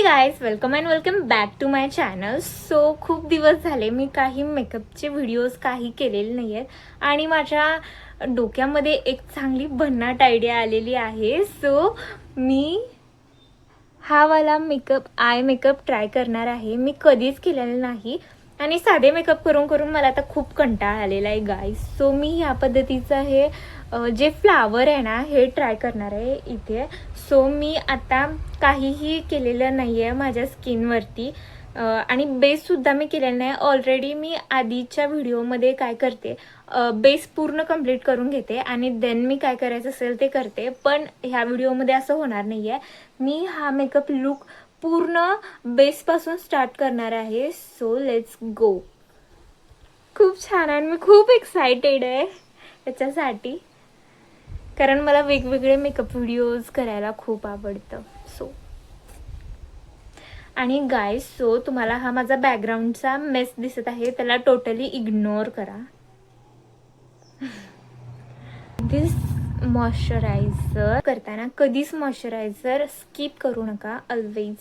Guys, welcome and welcome back to my channel. So खूप दिवस झाले मी काही मेकअपचे व्हिडिओज काही केलेले नाही आहेत आणि माझ्या डोक्यामध्ये एक चांगली भन्नाट आयडिया आलेली आहे. सो मी हा वाला आय मेकअप ट्राय करणार आहे. मी कधीच केलेला नाही आणि साधे मेकअप करून करून मला आता खूप कंटाळा आलेला आहे गाईस. सो मी ह्या पद्धतीचं हे जे फ्लावर आहे ना हे ट्राय करणार आहे इथे. सो मी आता काहीही केलेलं नाही आहे माझ्या स्किनवरती आणि बेससुद्धा मी केलेला नाही. ऑलरेडी मी आधीच्या व्हिडिओमध्ये काय करते, बेस पूर्ण कंप्लीट करून घेते आणि देन मी काय करायचं असेल ते करते. पण ह्या व्हिडिओमध्ये असं होणार नाही आहे. मी हा मेकअप लुक पूर्ण बेसपासून स्टार्ट करणार आहे. So let's go. खूप छान आहे, मी खूप एक्सायटेड आहे याच्यासाठी, कारण मला वेगवेगळे मेकअप व्हिडिओज करायला खूप आवडतं. सो आणि गाईज, सो तुम्हाला हा माझा बॅकग्राऊंडचा मेस दिसत आहे, त्याला टोटली इग्नोर करा. दिस मॉइश्चरायझर करताना कधीच मॉइश्चरायझर स्किप करू नका, ऑलवेज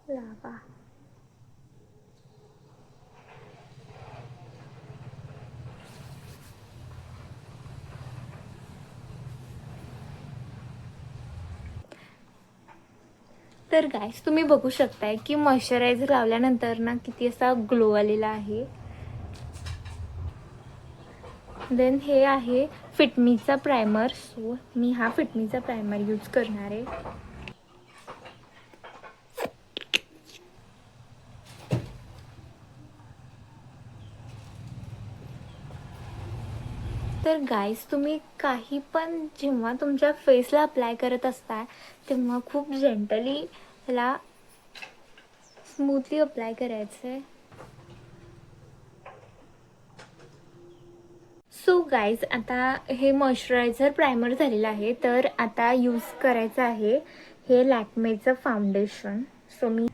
लावा. तर गाईस, तुम्ही बघू शकताय की मॉइश्चरायझर लावल्यानंतर ना किती असा ग्लो आलेला आहे. देन हे आहे फिटमीचा प्रायमर. सो मी हा फिटमीचा प्रायमर यूज करणार आहे. तर गाईस, तुम्ही काही पण जेव्हा तुमच्या फेसला अप्लाय करत असता तेव्हा खूप जेंटली ह्याला स्मूथली अप्लाय करायचं आहे. सो गाईज, आता हे मॉइश्चरायझर प्रायमर झालेलं आहे. तर आता यूज करायचं आहे हे लॅक्मेचं फाउंडेशन. सो मी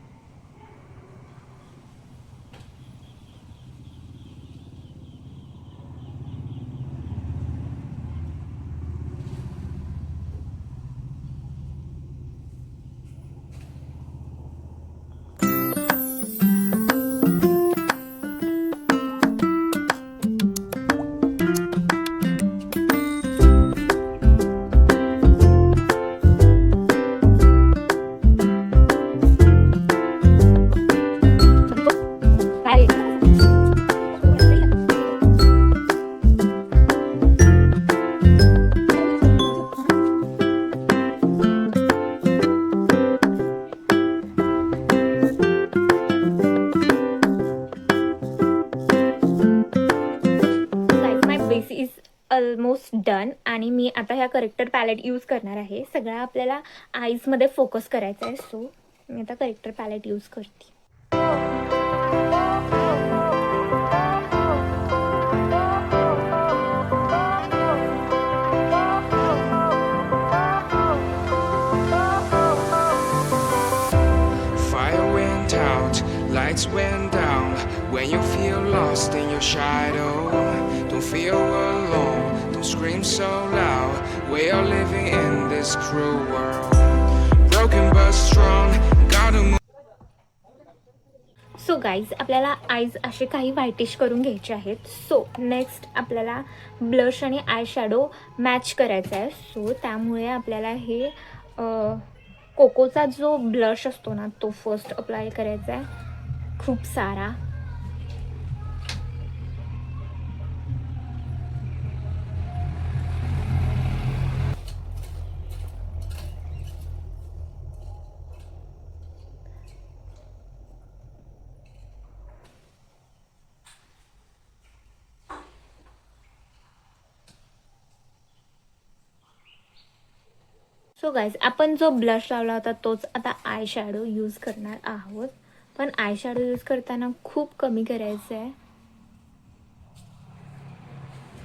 बेस इज ऑलमोस्ट डन आणि मी आता ह्या करेक्टर पॅलेट यूज करणार आहे. सगळा आपल्याला आईजमध्ये फोकस करायचा आहे. सो मी आता करेक्टर पॅलेट यूज करते. Fire went out, lights went down. When you feel lost in your shadow, don't feel alone, don't scream so loud. We are living in this cruel world, broken but strong, gotta move. So guys, आपल्याला eyes असे काही whitish करून घ्यायचे आहेत. So next आपल्याला blush आणि eye shadow match करायचा आहे. सो त्यामुळे आपल्याला हे कोकोचा जो ब्लश असतो ना तो फर्स्ट अप्लाय करायचा आहे, खूप सारा. सो गाईज, आपण जो ब्लश लावला होता तोच आता आय शॅडो यूज करणार आहोत. पण आय शॅडो यूज करताना खूप कमी करायचं आहे,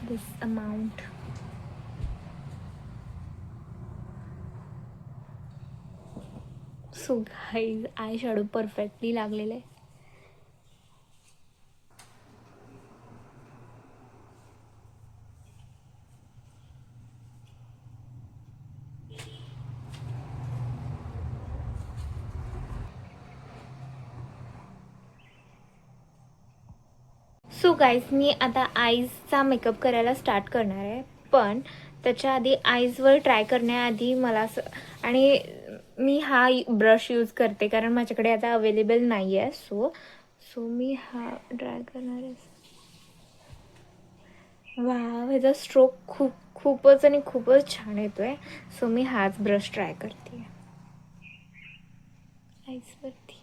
this amount. So guys, I shadow perfectly लागलेलं आहे. सो गाईज, मी आता आईजचा मेकअप करायला स्टार्ट करणार आहे, पण त्याच्या आधी आईजवर ट्राय करण्याआधी मला असं, आणि मी हा ब्रश यूज करते कारण माझ्याकडे आता अवेलेबल नाही आहे. सो मी हा ट्राय करणार आहे. वा, ह्याचा स्ट्रोक खूपच आणि खूपच छान येतोय. सो मी हाच ब्रश ट्राय करते आईजवरती.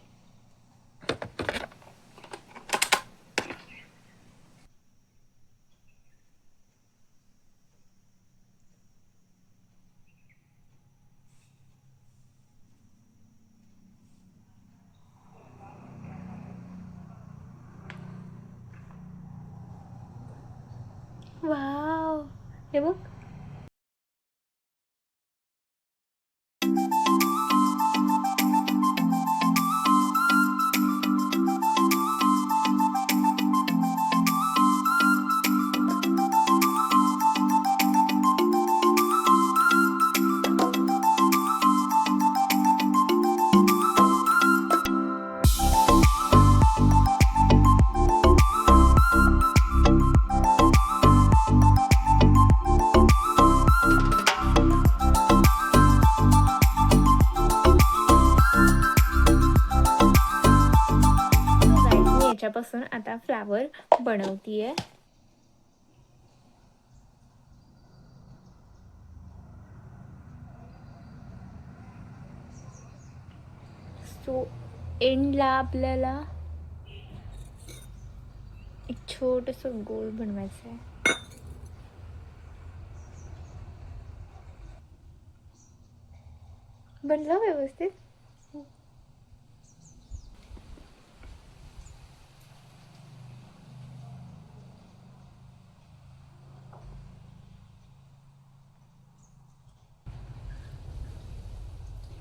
वाव, हे बघ. याच्यापासून आता फ्लावर बनवतीये. सो एंडला आपल्याला एक छोटंसं गोल बनवायचं आहे. बनलं व्यवस्थित.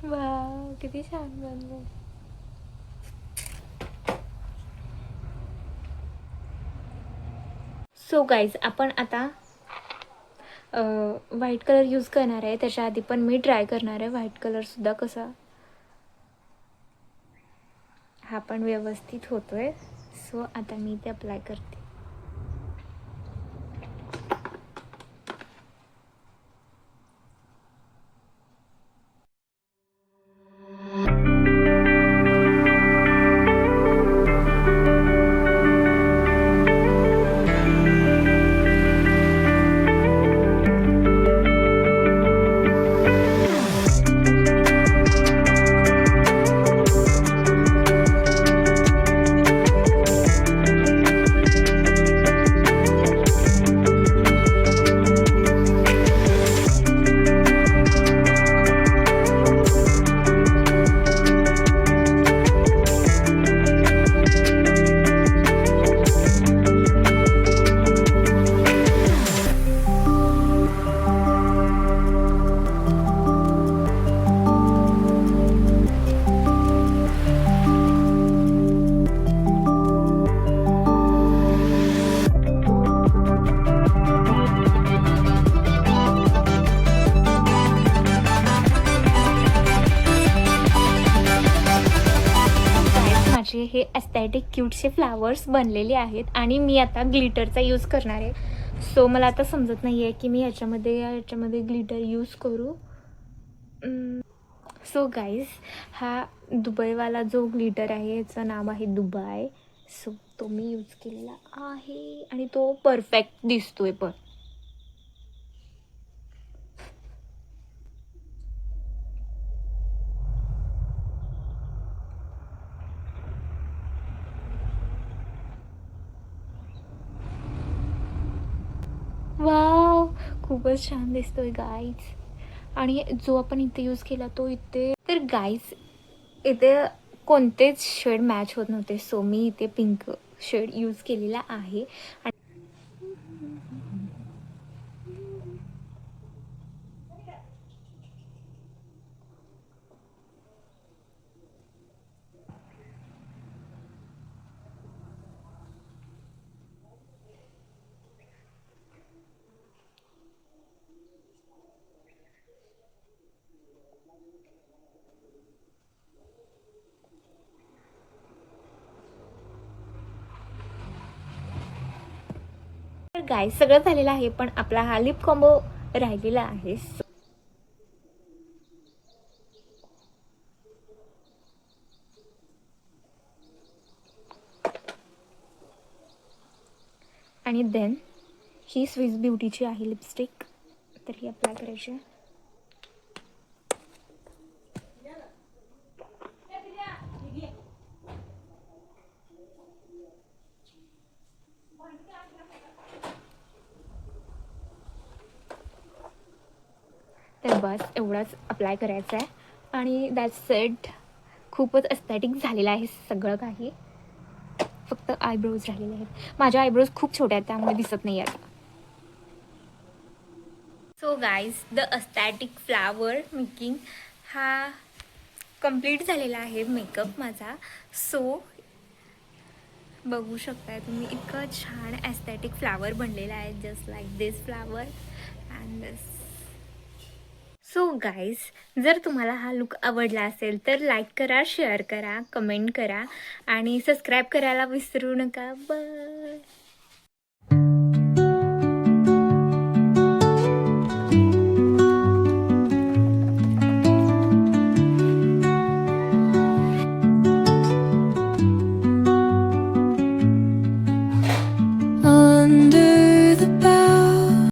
वाव, किती छान बनलं. सो गाईज, आपण आता व्हाईट कलर यूज करणार आहे. त्याच्या आधी पण मी ट्राय करणार आहे व्हाईट कलरसुद्धा कसा हा पण व्यवस्थित होतोय. सो आता मी ते अप्लाय करते. माझे हे एस्थेटिक क्यूटचे फ्लावर्स बनलेले आहेत आणि मी आता ग्लिटरचा यूज करणार आहे. सो मला आता समजत नाही आहे की मी याच्यामध्ये ग्लिटर यूज करू. सो गाईज, हा दुबईवाला जो ग्लिटर आहे याचं नाव आहे दुबाय. सो तो मी यूज केलेला आहे आणि तो परफेक्ट दिसतोय पण. वाव, खूपच छान दिसतोय गाईज. आणि जो आपण इथे यूज केला तो इथे, तर गाईज इथे कोणतेच शेड मॅच होत नव्हते. सो मी इथे पिंक शेड यूज केलेला आहे. गाईस सगळं झालेलं आहे, पण आपला हा लिप कॉम्बो राहिलेला आहे. आणि देन ही स्विस ब्युटीची आहे लिपस्टिक, तर ही अप्लाय करायची आहे. तर बस एवढंच अप्लाय करायचं आहे आणि दॅट्स इट. खूपच एस्थेटिक झालेलं आहे सगळं काही. फक्त आयब्रोज राहिलेले आहेत. माझ्या आयब्रोज खूप छोट्या आहेत त्यामुळे दिसत नाही आता. So guys the aesthetic flower making हा कंप्लीट झालेला आहे मेकअप माझा. सो बघू शकताय तुम्ही, इतकं छान एस्थेटिक फ्लावर बनलेला आहे, just like this flower and this. So guys जर तुम्हाला हा लुक आवडला असेल तर लाईक करा, शेअर करा, कमेंट करा आणि सबस्क्राईब करायला विसरू नका. बाय.